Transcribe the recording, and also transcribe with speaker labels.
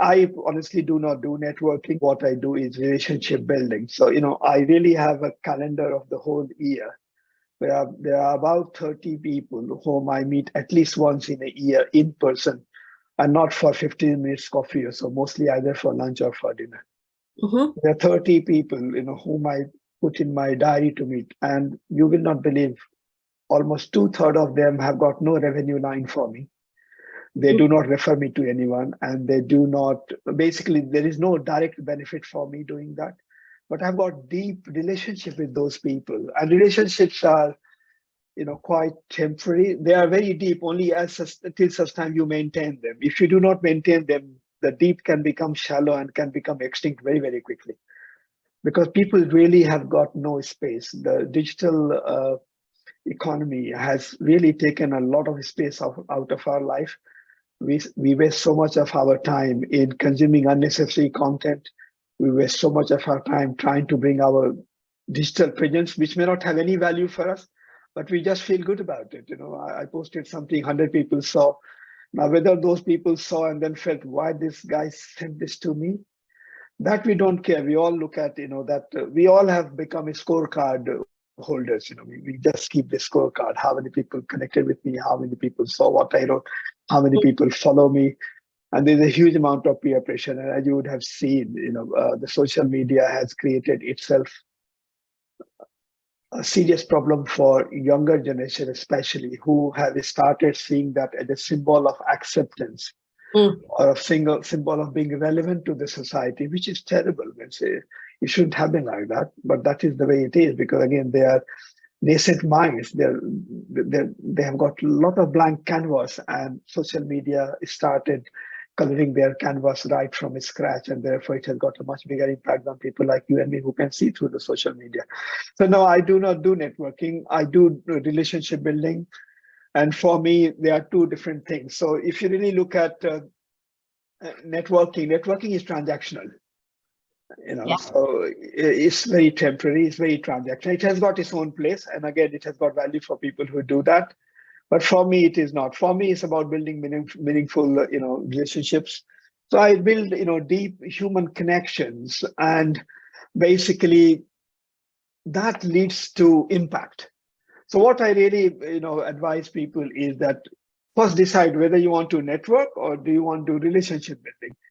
Speaker 1: I honestly do not do networking. What I do is relationship building. So, I really have a calendar of the whole year. There are about 30 people whom I meet at least once in a year in person, and not for 15 minutes coffee or so, mostly either for lunch or for dinner.
Speaker 2: Mm-hmm.
Speaker 1: There are 30 people, whom I put in my diary to meet, and you will not believe almost two-thirds of them have got no revenue line for me. They do not refer me to anyone, and they do not, basically, there is no direct benefit for me doing that. But I've got deep relationship with those people, and relationships are, quite temporary. They are very deep only till such time you maintain them. If you do not maintain them, the deep can become shallow and can become extinct very, very quickly, because people really have got no space. The digital economy has really taken a lot of space out of our life. We waste so much of our time in consuming unnecessary content. We waste so much of our time trying to bring our digital presence, which may not have any value for us, but we just feel good about it. I posted something 100 people saw. Now, whether those people saw and then felt, why this guy sent this to me, that we don't care. We all look at, that we all have become a scorecard holders. We just keep the scorecard. How many people connected with me? How many people saw what I wrote? How many people follow me? And there's a huge amount of peer pressure. And as you would have seen, the social media has created itself a serious problem for younger generation, especially, who have started seeing that as a symbol of acceptance or a single symbol of being relevant to the society, which is terrible. It shouldn't have been like that, but that is the way it is, because again, they are nascent minds. They have got a lot of blank canvas, and social media started coloring their canvas right from scratch, and therefore it has got a much bigger impact on people like you and me who can see through the social media. So no, I do not do networking. I do relationship building, and for me, there are two different things. So if you really look at networking is transactional. So it's very temporary, it's very transactional. It has got its own place, and again, it has got value for people who do that. But for me, it is not. For me, it's about building meaningful, relationships. So I build, deep human connections, and basically that leads to impact. So what I really, advise people is that first decide whether you want to network or do you want to do relationship building.